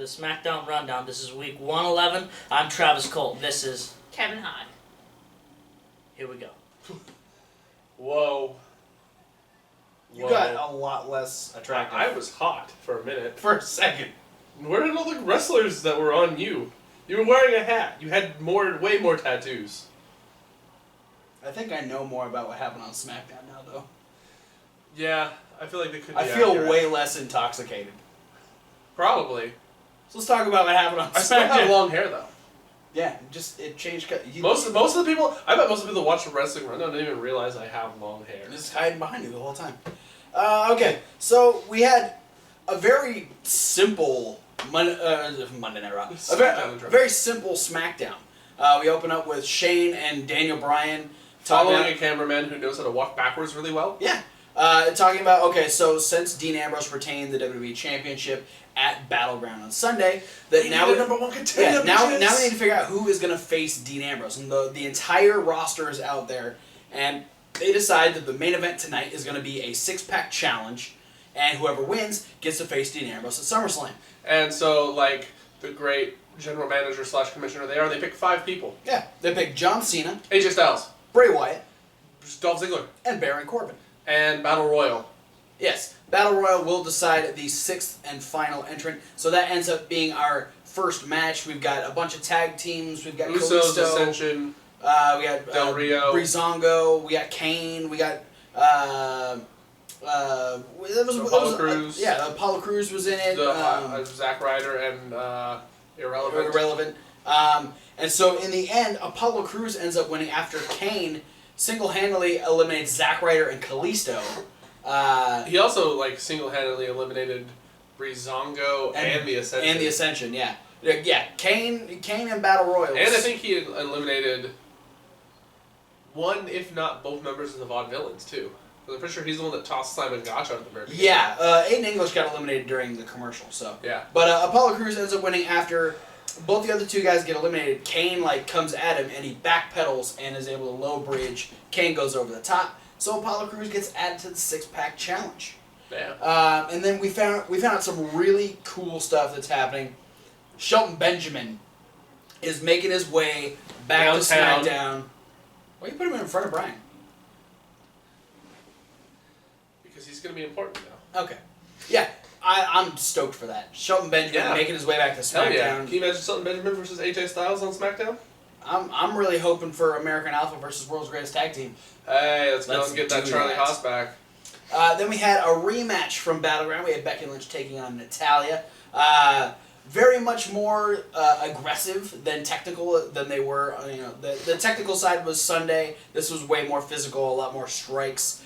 the Smackdown Rundown. This is week 111. I'm Travis Colt. This is Kevin Hahn. Here we go. Whoa. You got a lot less attractive. I was hot for a minute. For a second. Where did all the wrestlers that were on you? You were wearing a hat. You had way more tattoos. I think I know more about what happened on SmackDown now, though. Yeah, I feel like they could be I feel accurate. way less intoxicated. Probably. So let's talk about what happened on I still have SmackDown. long hair, though. Yeah, just, it changed. Most of the people, I bet most of the people that watch the wrestling rundown don't even realize I have long hair. Just hiding behind you the whole time. Okay, so we had a very simple Monday Night Raw. A very simple SmackDown. We open up with Shane and Daniel Bryan Following a cameraman who knows how to walk backwards really well. Yeah. Talking about, okay, so since Dean Ambrose retained the WWE Championship at Battleground on Sunday, that now the number one contender. now we need to figure out who is going to face Dean Ambrose. And the entire roster is out there, and they decide that the main event tonight is going to be a six-pack challenge, and whoever wins gets to face Dean Ambrose at SummerSlam. And so, like, the great general manager / commissioner they pick 5 people. Yeah. They pick John Cena, AJ Styles, Bray Wyatt, Dolph Ziggler, and Baron Corbin. and Battle Royal. Yes, Battle Royal will decide the 6th and final entrant. So that ends up being our first match. We've got a bunch of tag teams. We've got Usos, Kalisto, Ascension, we got Del Rio, Breezango, we got Kane, we got Apollo Crews. Yeah, Apollo Crews was in it. Zack Ryder and Irrelevant. And so in the end, Apollo Crews ends up winning after Kane single-handedly eliminates Zack Ryder and Kalisto. He also single-handedly eliminated Breezango and the Ascension. And the Ascension, yeah. Yeah, Kane and Battle Royals. And I think he eliminated one, if not both, members of the Vaudevillains, too. I'm pretty sure he's the one that tossed Simon Gotch out of the very beginning. Yeah, Aiden English got eliminated during the commercial, so. Yeah. But Apollo Crews ends up winning after both the other two guys get eliminated. Kane, comes at him, and he backpedals and is able to low bridge. Kane goes over the top, so Apollo Crews gets added to the six-pack challenge. Yeah. And then we found out some really cool stuff that's happening. Shelton Benjamin is making his way back downtown. to SmackDown. Why you put him in front of Bryan? Because he's going to be important now. Okay. Yeah, I'm stoked for that. Shelton Benjamin making his way back to SmackDown. Hell yeah. Can you imagine Shelton Benjamin versus AJ Styles on SmackDown? I'm really hoping for American Alpha versus World's Greatest Tag Team. Hey, let's go and get that Charlie Haas back. Then we had a rematch from Battleground. We had Becky Lynch taking on Natalya. Very much more aggressive than technical than they were. The technical side was Sunday. This was way more physical, a lot more strikes.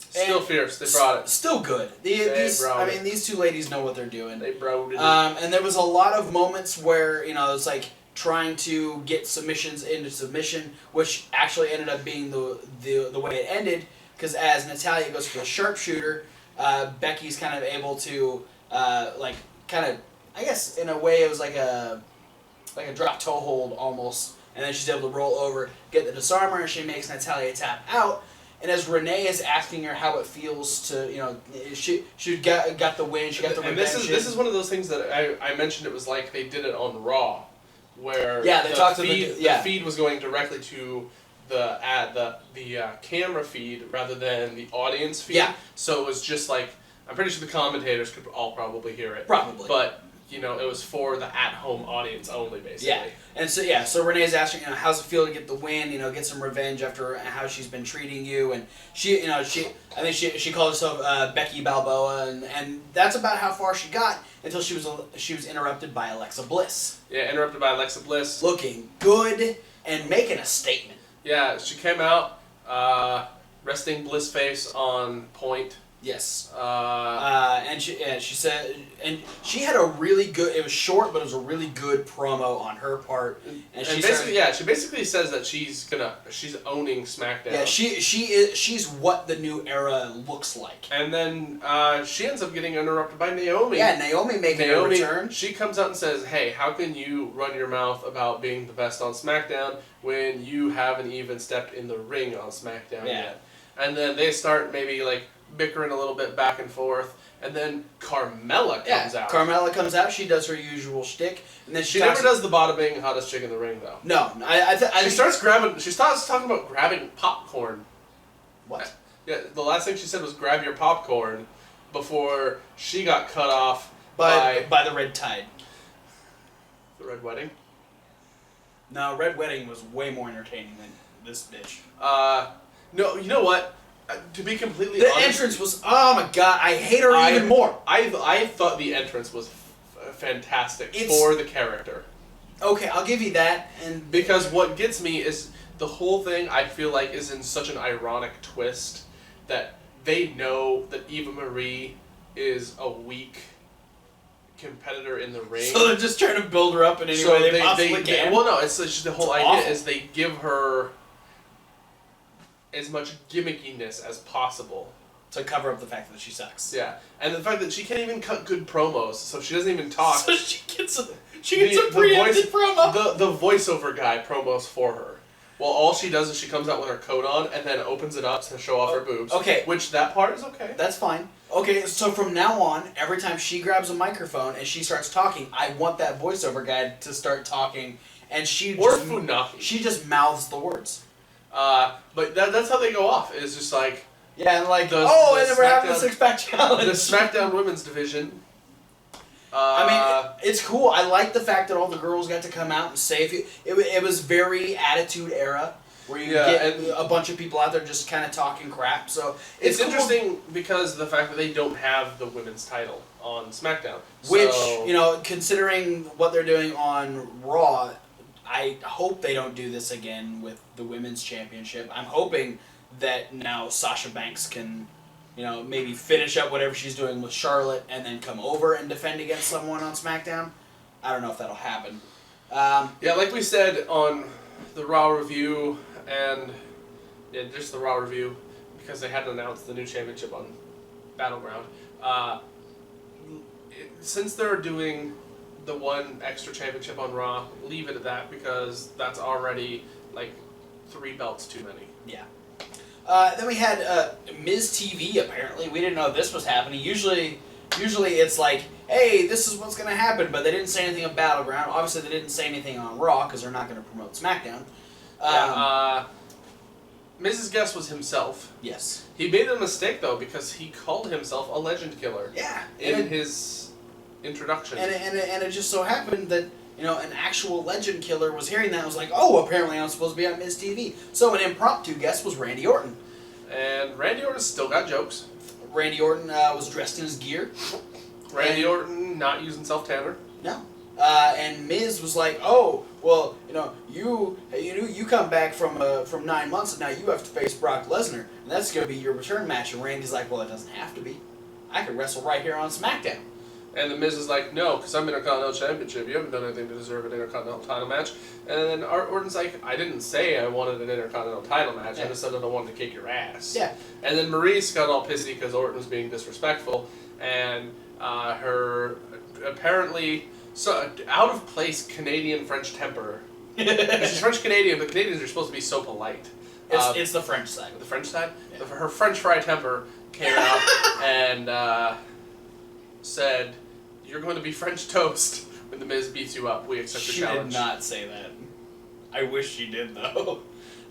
Still fierce. They brought it. Still good. These two ladies know what they're doing. They broed it. And there was a lot of moments where it was trying to get submissions into submission, which actually ended up being the way it ended. Because as Natalya goes for the sharpshooter, Becky's kind of able to I guess in a way it was like a drop toe hold almost, and then she's able to roll over, get the disarmer, and she makes Natalya tap out. And as Renee is asking her how it feels to, she got the win, she got the revenge. And this is one of those things that I mentioned. It was like they did it on Raw, where the feed was going directly to the camera feed rather than the audience feed. Yeah. So it was just I'm pretty sure the commentators could all probably hear it. Probably. But it was for the at-home audience only, basically. Yeah. And so Renee's asking, how's it feel to get the win? Get some revenge after how she's been treating you, and she called herself Becky Balboa, and that's about how far she got until she was interrupted by Alexa Bliss. Yeah, interrupted by Alexa Bliss. Looking good and making a statement. Yeah, she came out, resting Bliss face on point. Yes. And she said, and she had a really good. It was short, but it was a really good promo on her part. And she basically says that she's owning SmackDown. Yeah, she's what the new era looks like. And then she ends up getting interrupted by Naomi. Yeah, Naomi making a return. She comes out and says, "Hey, how can you run your mouth about being the best on SmackDown when you haven't even stepped in the ring on SmackDown yet?" And then they start maybe bickering a little bit back and forth, and then Carmella comes out. Carmella comes out. She does her usual shtick, and then she never does the bada bing hottest chick in the ring though. No, she starts talking about grabbing popcorn. What? Yeah, the last thing she said was grab your popcorn before she got cut off by the Red Tide. The Red Wedding? No, Red Wedding was way more entertaining than this bitch. No, you know what? To be completely honest... The entrance was... Oh my god, I hate her even more. I thought the entrance was fantastic for the character. Okay, I'll give you that. And because what gets me is the whole thing, I feel like, is in such an ironic twist that they know that Eva Marie is a weak competitor in the ring. So they're just trying to build her up in any way they possibly can? Well, no, it's just the whole idea is they give her as much gimmickiness as possible. To cover up the fact that she sucks. Yeah, and the fact that she can't even cut good promos, so she doesn't even talk. So she gets a preempted promo. The voiceover guy promos for her. Well, all she does is she comes out with her coat on and then opens it up to show off her boobs. Okay. Which, that part is okay. That's fine. Okay, so from now on, every time she grabs a microphone and she starts talking, I want that voiceover guy to start talking, and she just mouths the words. But that's how they go off. It's just like... Yeah, and like, and then we're having the six-pack challenge. The SmackDown Women's Division. I mean, it's cool. I like the fact that all the girls got to come out and say it was very Attitude Era, where you get a bunch of people out there just kind of talking crap. So it's cool. Interesting because of the fact that they don't have the women's title on SmackDown. Which, considering what they're doing on Raw, I hope they don't do this again with the women's championship. I'm hoping that now Sasha Banks can... maybe finish up whatever she's doing with Charlotte and then come over and defend against someone on SmackDown. I don't know if that'll happen. Like we said on the Raw review, and just the Raw review, because they hadn't announced the new championship on Battleground. Since they're doing the one extra championship on Raw, leave it at that, because that's already, 3 belts too many. Yeah. Then we had Miz TV, apparently. We didn't know this was happening. Usually it's like, hey, this is what's going to happen, but they didn't say anything on Battleground. Obviously, they didn't say anything on Raw, because they're not going to promote SmackDown. Miz's guess was himself. Yes. He made a mistake, though, because he called himself a legend killer. Yeah. In his introduction. And it just so happened that... an actual legend killer was hearing that and was like, oh, apparently I'm supposed to be on Miz TV. So an impromptu guest was Randy Orton. And Randy Orton still got jokes. Randy Orton was dressed in his gear. Randy Orton not using self-tanner. No. And Miz was like, oh, well, you come back from 9 months and now you have to face Brock Lesnar. And that's going to be your return match. And Randy's like, well, it doesn't have to be. I could wrestle right here on SmackDown. And the Miz is like, no, because I'm Intercontinental Championship. You haven't done anything to deserve an Intercontinental title match. And then Orton's like, I didn't say I wanted an Intercontinental title match. I just said that I wanted to kick your ass. Yeah. And then Maurice got all pissy because Orton was being disrespectful. And her apparently out of place Canadian-French temper. She's French-Canadian, but Canadians are supposed to be so polite. It's the French side. The French side? Yeah. Her French fry temper came out and said... You're going to be French toast when the Miz beats you up. We accept the challenge. She did not say that. I wish she did, though.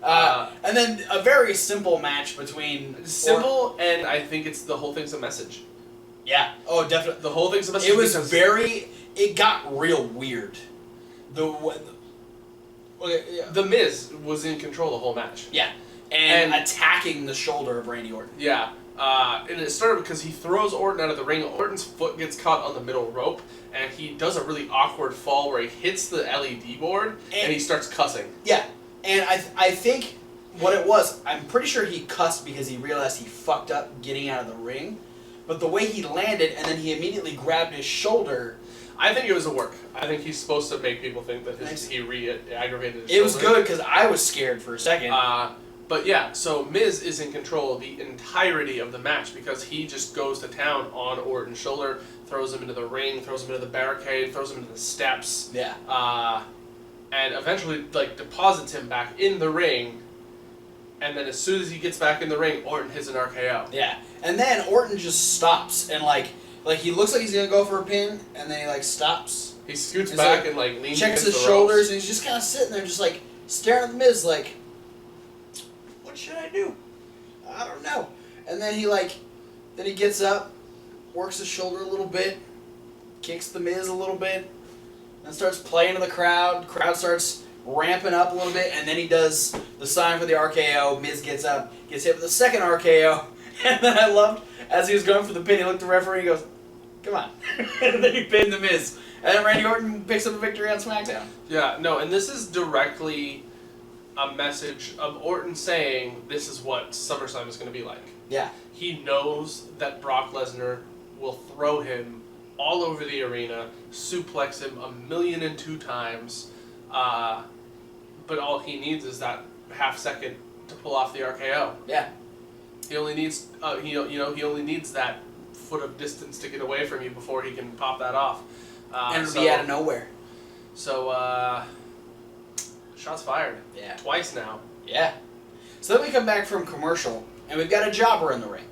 And then a very simple match between... Simple, and I think it's the whole thing's a message. Yeah. Oh, definitely. The whole thing's a message. It was It got real weird. The Miz was in control the whole match. Yeah. And attacking the shoulder of Randy Orton. Yeah. And it started because he throws Orton out of the ring. Orton's foot gets caught on the middle rope, and he does a really awkward fall where he hits the LED board, and he starts cussing. Yeah, and I think what it was, I'm pretty sure he cussed because he realized he fucked up getting out of the ring, but the way he landed, and then he immediately grabbed his shoulder... I think it was a work. I think he's supposed to make people think that he re-aggravated his shoulder. It was good, because I was scared for a second. But yeah, so Miz is in control of the entirety of the match because he just goes to town on Orton's shoulder, throws him into the ring, throws him into the barricade, throws him into the steps. Yeah. And eventually, deposits him back in the ring And then as soon as he gets back in the ring, Orton hits an RKO. Yeah. And then Orton just stops and like he looks like he's gonna go for a pin, and then he like stops. He scoots back and like leans checks his shoulders, and he's just kind of sitting there, just like staring at the Miz, like, what should I do? I don't know. And then he gets up, works his shoulder a little bit, kicks the Miz a little bit, then starts playing to the crowd. The crowd starts ramping up a little bit, and then he does the sign for the RKO. Miz gets up, gets hit with the second RKO, and then I loved, as he was going for the pin, he looked at the referee and he goes, come on. And then he pinned the Miz. And then Randy Orton picks up a victory on SmackDown. Yeah, no, and this is directly a message of Orton saying this is what SummerSlam is going to be like. Yeah. He knows that Brock Lesnar will throw him all over the arena, suplex him 1,000,002 times, but all he needs is that half second to pull off the RKO. Yeah. He only needs, he only needs that foot of distance to get away from you before he can pop that off. And it'll be out of nowhere. So, shots fired. Yeah. Twice now. Yeah. So then we come back from commercial, and we've got a jobber in the ring.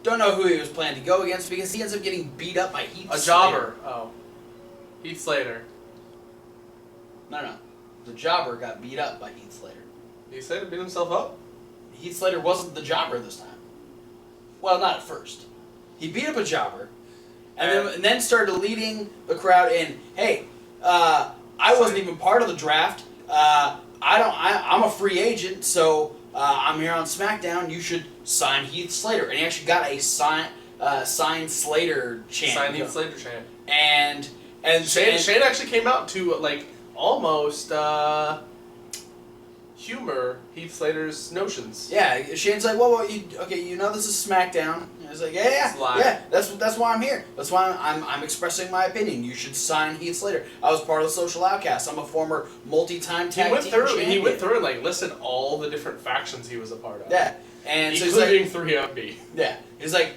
Don't know who he was planning to go against because he ends up getting beat up by Heath Slater. A jobber. Oh. Heath Slater. No. The jobber got beat up by Heath Slater. Heath Slater beat himself up? Heath Slater wasn't the jobber this time. Well, not at first. He beat up a jobber, and then started leading the crowd in, hey, I wasn't even part of the draft. I'm a free agent, so I'm here on SmackDown. You should sign Heath Slater. And he actually got a sign Slater chant. Sign Heath Slater chant. And Shane actually came out to almost humor Heath Slater's notions. Yeah, Shane's like, well, you know this is SmackDown. And he's like, yeah, that's why I'm here. That's why I'm expressing my opinion. You should sign Heath Slater. I was part of the Social Outcasts. I'm a former multi-time tag team champion. He went through and listed all the different factions he was a part of. Yeah, and so including 3MB. Yeah, he's like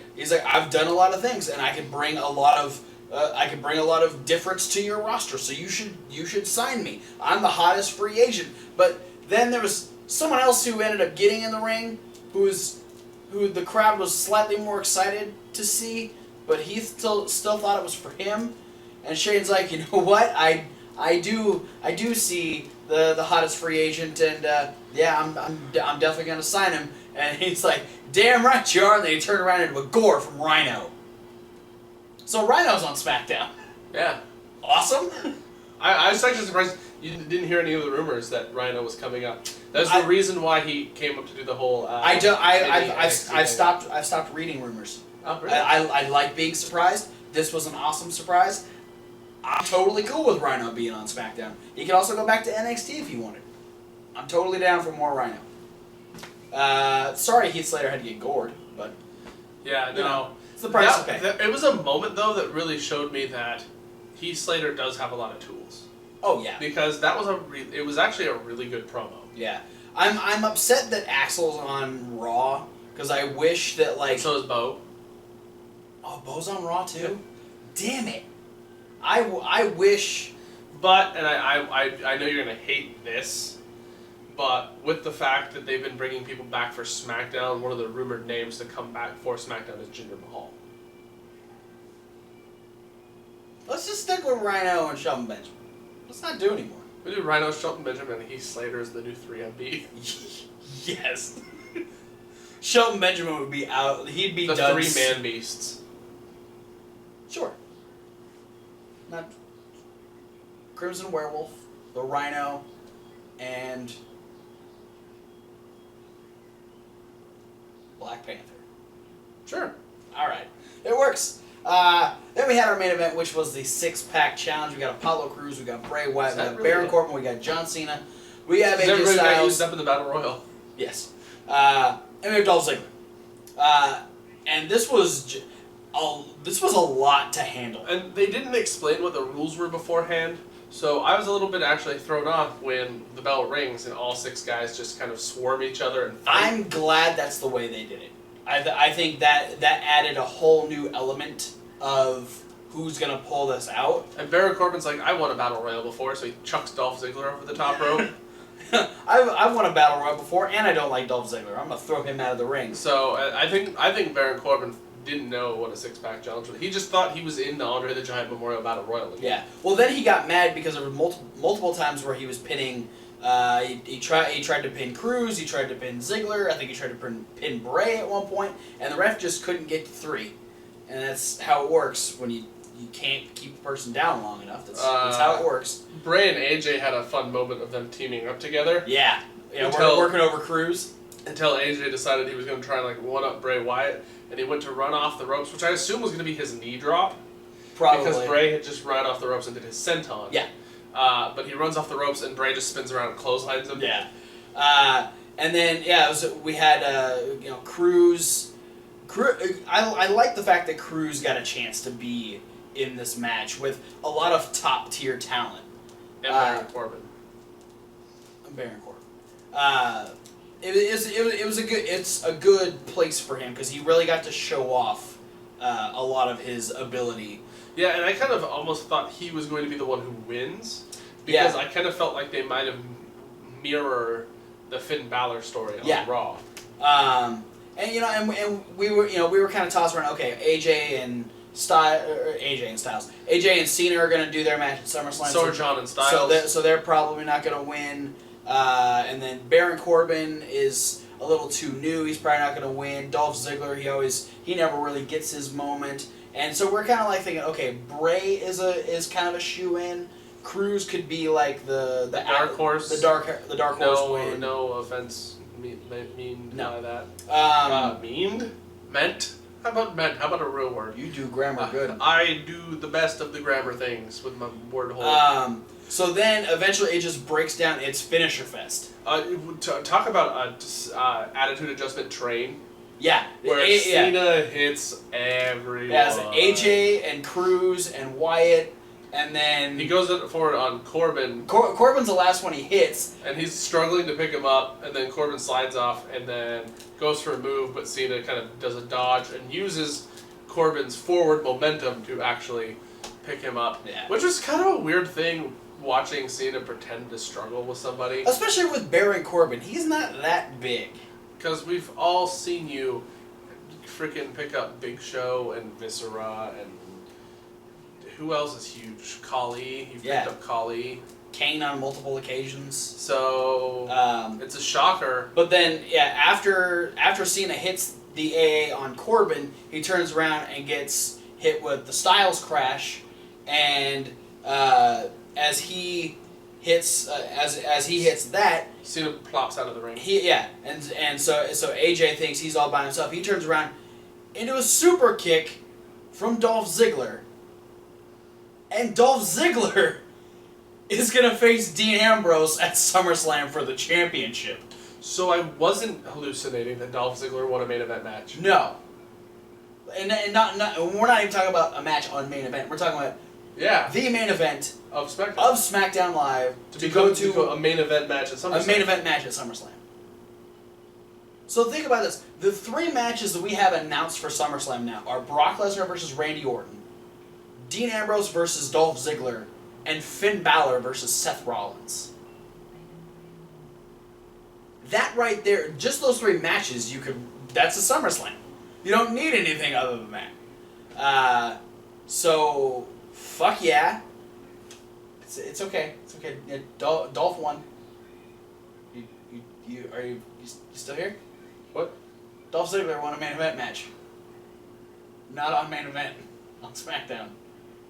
I've done a lot of things, and I can bring a lot of difference to your roster. So you should sign me. I'm the hottest free agent. But then there was someone else who ended up getting in the ring, who the crowd was slightly more excited to see, but Heath still thought it was for him. And Shane's like, you know what? I do see the hottest free agent, and I'm definitely gonna sign him. And he's like, damn right you are. And then he turned around into a gore from Rhino. So Rhino's on SmackDown. Yeah. Awesome. I was actually surprised you didn't hear any of the rumors that Rhino was coming up. That's the reason why he came up to do the whole. I've stopped reading rumors. Oh, really? I like being surprised. This was an awesome surprise. I'm totally cool with Rhino being on SmackDown. He can also go back to NXT if he wanted. I'm totally down for more Rhino. Sorry Heath Slater had to get gored, but yeah, no. It's the price to pay. It was a moment though that really showed me that Heath Slater does have a lot of tools. Oh yeah. Because that was it was actually a really good promo. Yeah. I'm upset that Axel's on Raw because I wish that So is Bo. Oh, Bo's on Raw too? Damn it. I wish. But, and I know you're going to hate this, but with the fact that they've been bringing people back for SmackDown, one of the rumored names to come back for SmackDown is Jinder Mahal. Let's just stick with Rhino and Shelton Benjamin. Let's not do anymore. We do Rhino, Shelton Benjamin, and Heath Slater as the new 3MB. Yes. Shelton Benjamin would be out. He'd be the done. 3-man beasts. Sure. Not Crimson Werewolf, the Rhino, and Black Panther. Sure. All right. It works. Then we had our main event, which was the 6-pack challenge. We got Apollo Crews, we got Bray Wyatt, we got really Baron Corbin, we got John Cena. We have AJ everybody got Styles. used up in the Battle Royal. Yes. And we have Dolph Ziggler. And this was a lot to handle. And they didn't explain what the rules were beforehand, so I was a little bit actually thrown off when the bell rings and all 6 guys just kind of swarm each other and fight. I'm glad that's the way they did it. I think that added a whole new element of who's going to pull this out. And Baron Corbin's like, I won a Battle Royal before, so he chucks Dolph Ziggler over the top rope. I've won a battle royal before, and I don't like Dolph Ziggler. I'm gonna throw him out of the ring. So I think Baron Corbin didn't know what a six-pack challenge was. He just thought he was in the Andre the Giant Memorial Battle Royal. Yeah. Well, then he got mad because there were multiple times where he was pinning. He tried to pin Cruz. He tried to pin Ziggler. I think he tried to pin Bray at one point, and the ref just couldn't get to 3. And that's how it works when you can't keep the person down long enough. That's how it works. Bray and AJ had a fun moment of them teaming up together. Yeah. We're working over Cruz. Until AJ decided he was going to try and like one-up Bray Wyatt, and he went to run off the ropes, which I assume was going to be his knee drop. Probably. Because Bray had just run off the ropes and did his senton. Yeah. But he runs off the ropes, and Bray just spins around and clotheslines him. Yeah. And then, we had, Cruz. I like the fact that Cruz got a chance to be in this match with a lot of top-tier talent. And Baron Corbin. Baron Corbin. It's a good place for him because he really got to show off a lot of his ability. Yeah, and I kind of almost thought he was going to be the one who wins because I kind of felt like they might have mirrored the Finn Balor story on Raw. And we were kind of tossed around. Okay, AJ and Styles. AJ and Cena are going to do their match at SummerSlam. So are John and Styles. So they're probably not going to win. And then Baron Corbin is a little too new. He's probably not going to win. Dolph Ziggler, he never really gets his moment. And so we're kind of like thinking, okay, Bray is kind of a shoe-in. Cruz could be like the dark horse. The dark horse win. No offense by that. Meant? How about meant? How about a real word? You do grammar good. I do the best of the grammar things with my word hole. So then eventually it just breaks down. It's Finisher Fest. Talk about attitude adjustment train. Yeah. Where Cena hits everyone. Yeah, AJ and Cruz and Wyatt. And then he goes forward on Corbin. Corbin's the last one he hits. And he's struggling to pick him up, and then Corbin slides off and then goes for a move, but Cena kind of does a dodge and uses Corbin's forward momentum to actually pick him up. Yeah. Which was kind of a weird thing, watching Cena pretend to struggle with somebody. Especially with Baron Corbin. He's not that big. Because we've all seen you freaking pick up Big Show and Viscera and who else is huge? Kali. You've picked up Kali. Kane on multiple occasions. So it's a shocker. But then, after Cena hits the AA on Corbin, he turns around and gets hit with the Styles Crash, and as he hits that, Cena plops out of the ring. And so AJ thinks he's all by himself. He turns around into a super kick from Dolph Ziggler. And Dolph Ziggler is going to face Dean Ambrose at SummerSlam for the championship. So I wasn't hallucinating that Dolph Ziggler won a main event match. No. And we're not even talking about a match on main event. We're talking about the main event of SmackDown Live to go to a main event match at SummerSlam. A main event match at SummerSlam. So think about this. The 3 matches that we have announced for SummerSlam now are Brock Lesnar versus Randy Orton, Dean Ambrose versus Dolph Ziggler, and Finn Balor versus Seth Rollins. That right there, just those 3 matches, that's a SummerSlam. You don't need anything other than that. So, fuck yeah. It's okay. It's okay. Yeah, Dolph won. Are you still here? What? Dolph Ziggler won a main event match. Not on main event. On SmackDown.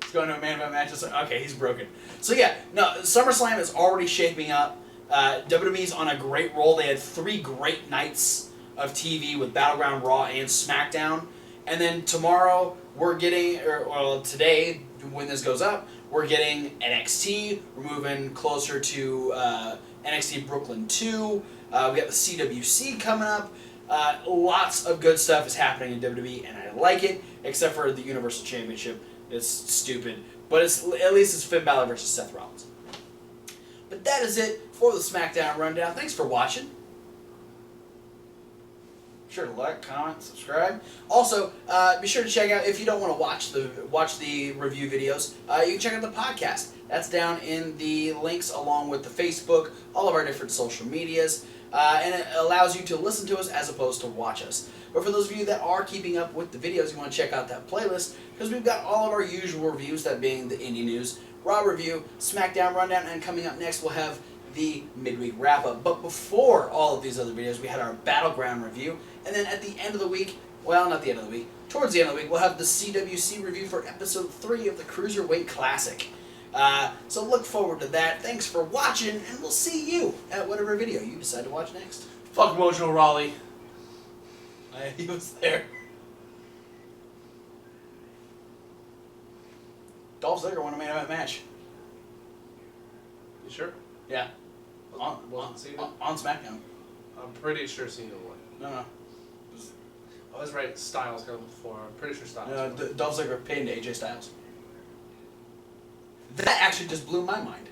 He's going to a main event match. Okay, he's broken. So SummerSlam is already shaping up. WWE's on a great roll. They had 3 great nights of TV with Battleground Raw and SmackDown. And then tomorrow we're getting, today when this goes up, we're getting NXT. We're moving closer to NXT Brooklyn 2. We got the CWC coming up. Lots of good stuff is happening in WWE, and I like it, except for the Universal Championship. It's stupid. But at least it's Finn Balor versus Seth Rollins. But that is it for the SmackDown Rundown. Thanks for watching. Be sure to like, comment, subscribe. Also, be sure to check out, if you don't want to watch the review videos, you can check out the podcast. That's down in the links along with the Facebook, all of our different social medias, and it allows you to listen to us as opposed to watch us. But for those of you that are keeping up with the videos, you want to check out that playlist, because we've got all of our usual reviews, that being the Indie News, Raw Review, Smackdown Rundown, and coming up next we'll have the Midweek Wrap-Up. But before all of these other videos, we had our Battleground review, and then at the end of the week, well, not the end of the week, towards the end of the week, we'll have the CWC review for Episode 3 of the Cruiserweight Classic. So look forward to that. Thanks for watching, and we'll see you at whatever video you decide to watch next. Fuck Mojo Rawley. He was there. Dolph Ziggler won a main event match. You sure? Yeah. On SmackDown. I'm pretty sure Cena won. No. I was right. Styles got him before. I'm pretty sure Styles. Dolph Ziggler pinned AJ Styles. That actually just blew my mind.